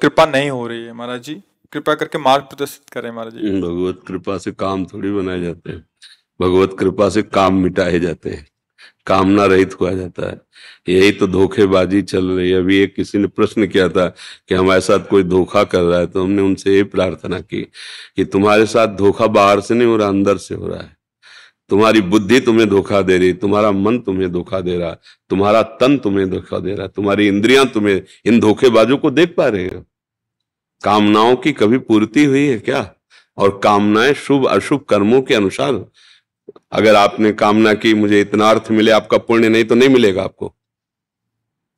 कृपा नहीं हो रही है महाराज जी, कृपा करके मार्ग प्रदर्शित करें महाराज जी। भगवत कृपा से काम थोड़ी बनाए जाते हैं, भगवत कृपा से काम मिटाए जाते हैं, कामना रहित हुआ जाता है। यही तो धोखेबाजी चल रही है। अभी एक किसी ने प्रश्न किया था कि हमारे साथ कोई धोखा कर रहा है, तो हमने उनसे यही प्रार्थना की कि तुम्हारे साथ धोखा बाहर से नहीं हो रहा, अंदर से हो रहा है। तुम्हारी बुद्धि तुम्हें धोखा दे रही, तुम्हारा मन तुम्हें धोखा दे रहा, तुम्हारा तन तुम्हें धोखा दे रहा, तुम्हारी इंद्रियां तुम्हें, इन धोखेबाजों को देख पा रहे हो? कामनाओं की कभी पूर्ति हुई है क्या? और कामनाएं शुभ अशुभ कर्मों के अनुसार, अगर आपने कामना की मुझे इतना अर्थ मिले, आपका पुण्य नहीं तो नहीं मिलेगा आपको।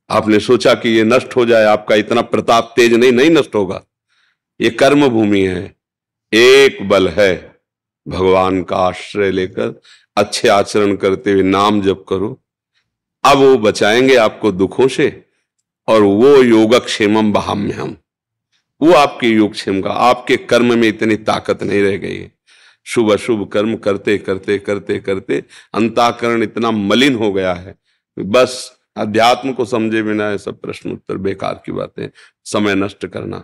आपने सोचा कि ये नष्ट हो जाए, आपका इतना प्रताप तेज नहीं नष्ट होगा। ये कर्म भूमि है। एक बल है, भगवान का आश्रय लेकर अच्छे आचरण करते हुए नाम जप करो। अब वो बचाएंगे आपको दुखों से, और वो योगक्षेमम वहाम्यहम्, वो आपके योगक्षेम का, आपके कर्म में इतनी ताकत नहीं रह गई है। शुभ अशुभ कर्म करते करते करते करते अंतःकरण इतना मलिन हो गया है, बस अध्यात्म को समझे बिना ये सब प्रश्न उत्तर बेकार की बातें, समय नष्ट करना।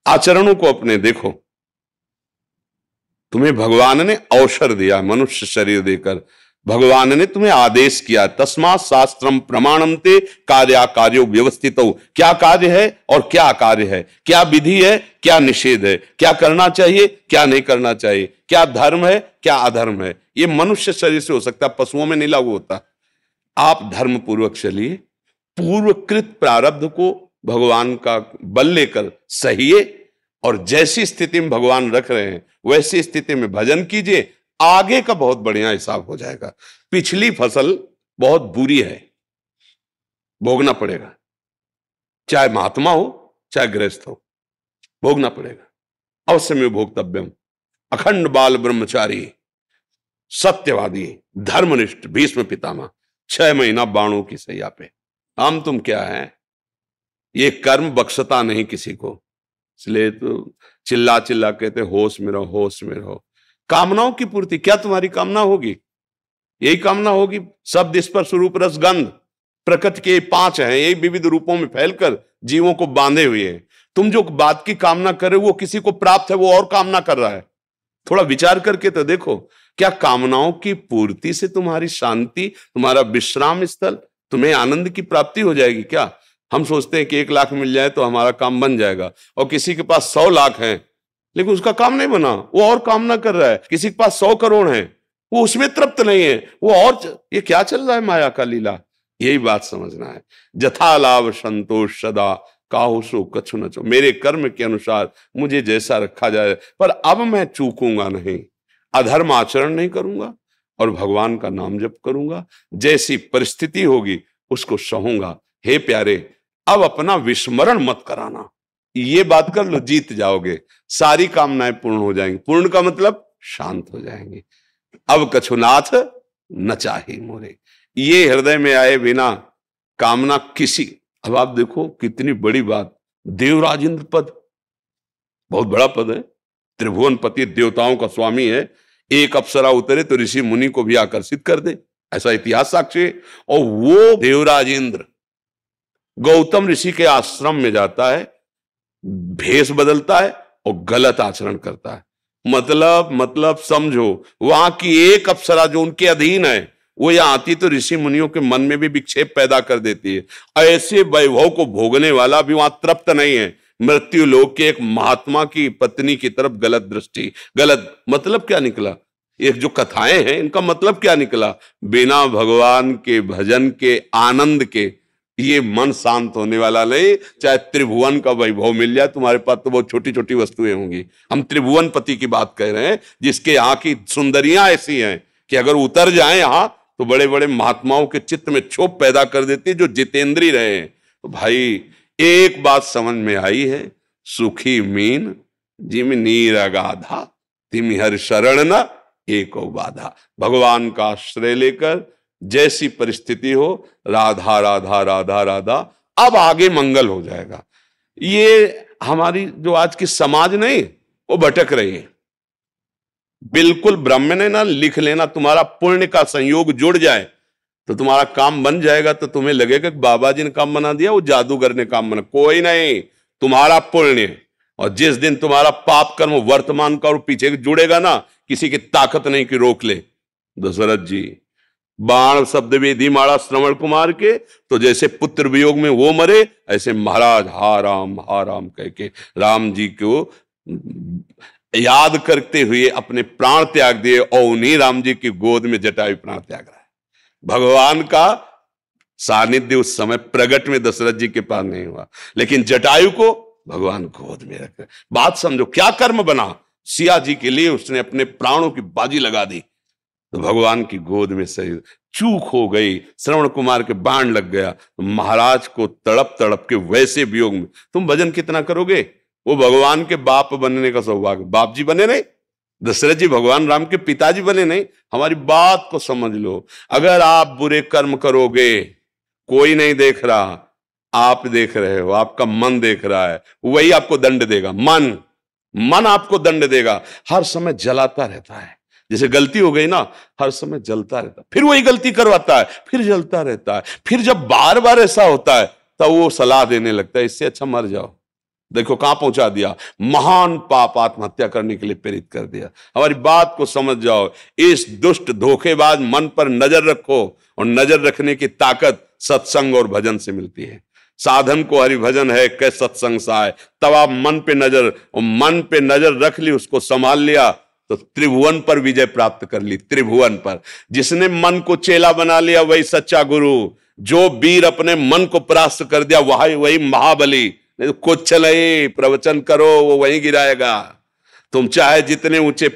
आचरणों को अपने देखो। तुम्हें भगवान ने अवसर दिया, मनुष्य शरीर देकर भगवान ने तुम्हें आदेश किया, तस्मात् शास्त्रम प्रमाणन्ते कार्याकार्यो व्यवस्थितो। क्या कार्य है और क्या कार्य है, क्या विधि है क्या निषेध है, क्या करना चाहिए क्या नहीं करना चाहिए, क्या धर्म है क्या अधर्म है। ये मनुष्य शरीर से हो सकता है, पशुओं में नहीं लागू होता। आप धर्म पूर्वक चलिए, पूर्वकृत प्रारब्ध को भगवान का बल लेकर सहिए, और जैसी स्थिति में भगवान रख रहे हैं वैसी स्थिति में भजन कीजिए, आगे का बहुत बढ़िया हिसाब हो जाएगा। पिछली फसल बहुत बुरी है, भोगना पड़ेगा, चाहे महात्मा हो चाहे गृहस्थ हो, भोगना पड़ेगा। अवश्य में भोक्तव्यम। अखंड बाल ब्रह्मचारी, सत्यवादी, धर्मनिष्ठ भीष्म पितामह 6 महीना बाणों की सैया पे। हम तुम क्या है? ये कर्म बख्शता नहीं किसी को, इसलिए तो चिल्ला चिल्ला कहते होश में रहो, होश में रहो। कामनाओं की पूर्ति, क्या तुम्हारी कामना होगी? यही कामना होगी, शब्द स्पर्श रूप रस गंध, प्रकृति के 5 हैं, यही विविध रूपों में फैलकर जीवों को बांधे हुए हैं। तुम जो बात की कामना कर रहे हो वो किसी को प्राप्त है, वो और कामना कर रहा है। थोड़ा विचार करके तो देखो, क्या कामनाओं की पूर्ति से तुम्हारी शांति, तुम्हारा विश्राम स्थल, तुम्हें आनंद की प्राप्ति हो जाएगी क्या? हम सोचते हैं कि 1 लाख मिल जाए तो हमारा काम बन जाएगा, और किसी के पास 100 लाख है लेकिन उसका काम नहीं बना, वो और कामना कर रहा है। किसी के पास 100 करोड़ है, वो उसमें तृप्त नहीं है, वो और, ये क्या चल रहा है माया का लीला? यही बात समझना है। जथा लाभ संतोष सदा, काहू सो कछु न चो। मेरे कर्म के अनुसार मुझे जैसा रखा जाए, पर अब मैं चूकूंगा नहीं, अधर्म आचरण नहीं करूंगा, और भगवान का नाम जप करूंगा। जैसी परिस्थिति होगी उसको सहूंगा। हे प्यारे, अब अपना विस्मरण मत कराना, ये बात कर लो, जीत जाओगे, सारी कामनाएं पूर्ण हो जाएंगी। पूर्ण का मतलब शांत हो जाएंगे। अब कछुनाथ न चाहे मोरे, ये हृदय में आए बिना कामना किसी। अब आप देखो कितनी बड़ी बात, देवराज इंद्र पद बहुत बड़ा पद है, त्रिभुवन पति, देवताओं का स्वामी है। एक अप्सरा उतरे तो ऋषि मुनि को भी आकर्षित कर दे, ऐसा इतिहास साक्षी है। और वो देवराज इंद्र गौतम ऋषि के आश्रम में जाता है, भेष बदलता है और गलत आचरण करता है। मतलब समझो, वहां की एक अप्सरा जो उनके अधीन है, वो यहां आती तो ऋषि मुनियों के मन में भी विक्षेप पैदा कर देती है। ऐसे वैभव को भोगने वाला भी वहां तृप्त नहीं है। मृत्यु लोक के एक महात्मा की पत्नी की तरफ गलत दृष्टि, गलत मतलब क्या निकला? एक जो कथाएं हैं इनका मतलब क्या निकला? बिना भगवान के भजन के आनंद के ये मन शांत होने वाला नहीं। चाहे त्रिभुवन का वैभव मिल जाए तुम्हारे पास, तो बहुत छोटी छोटी वस्तुएं होंगी। हम त्रिभुवन पति की बात कह रहे हैं, जिसके यहाँ की सुंदरियां ऐसी हैं कि अगर उतर जाएं यहाँ तो बड़े बड़े महात्माओं के चित्त में क्षोभ पैदा कर देती है, जो जितेंद्री रहे हैं। तो भाई एक बात समझ में आई है, सुखी मीन जिम नीर अगाधा, तिम हर शरण न एको बाधा। भगवान का आश्रय लेकर जैसी परिस्थिति हो, राधा राधा राधा राधा, अब आगे मंगल हो जाएगा। ये हमारी जो आज की समाज नहीं, वो भटक रही है। बिल्कुल ब्रह्म ने ना लिख लेना, तुम्हारा पुण्य का संयोग जुड़ जाए तो तुम्हारा काम बन जाएगा। तो तुम्हें लगेगा कि बाबा जी ने काम बना दिया, वो जादूगर ने काम बना। कोई नहीं, तुम्हारा पुण्य, और जिस दिन तुम्हारा पाप कर्म वर्तमान का और पीछे जुड़ेगा ना, किसी की ताकत नहीं कि रोक ले। दशरथ जी बाण शब्द वेदी मारा श्रवण कुमार के, तो जैसे पुत्र वियोग में वो मरे, ऐसे महाराज हा राम कह के राम जी को याद करते हुए अपने प्राण त्याग दिए, और उन्हीं राम जी की गोद में जटायु प्राण त्याग रहा है। भगवान का सानिध्य उस समय प्रगट में दशरथ जी के पास नहीं हुआ, लेकिन जटायु को भगवान गोद में रख। बात समझो, क्या कर्म बना, सिया जी के लिए उसने अपने प्राणों की बाजी लगा दी, तो भगवान की गोद में शरीर। चूक हो गई, श्रवण कुमार के बाण लग गया, तो महाराज को तड़प तड़प के वैसे वियोग में तुम भजन कितना करोगे। वो भगवान के बाप बनने का सौभाग्य, बाप जी बने नहीं, दशरथ जी भगवान राम के पिताजी बने नहीं। हमारी बात को समझ लो, अगर आप बुरे कर्म करोगे, कोई नहीं देख रहा, आप देख रहे हो, आपका मन देख रहा है, वही आपको दंड देगा। मन आपको दंड देगा, हर समय जलाता रहता है। जैसे गलती हो गई ना, हर समय जलता रहता है, फिर वही गलती करवाता है, फिर जलता रहता है, फिर जब बार बार ऐसा होता है तब वो सलाह देने लगता है, इससे अच्छा मर जाओ। देखो कहां पहुंचा दिया, महान पाप आत्महत्या करने के लिए प्रेरित कर दिया। हमारी बात को समझ जाओ, इस दुष्ट धोखेबाज मन पर नजर रखो, और नजर रखने की ताकत सत्संग और भजन से मिलती है। साधन को हरि भजन है कै सत्संग साय, तब आप मन पे नजर, और मन पे नजर रख ली, उसको संभाल लिया, तो त्रिभुवन पर विजय प्राप्त कर ली। त्रिभुवन पर जिसने मन को चेला बना लिया वही सच्चा गुरु। जो वीर अपने मन को परास्त कर दिया वही महाबली। नहीं तो कुछ चले प्रवचन करो वो वहीं गिराएगा। तुम चाहे जितने ऊंचे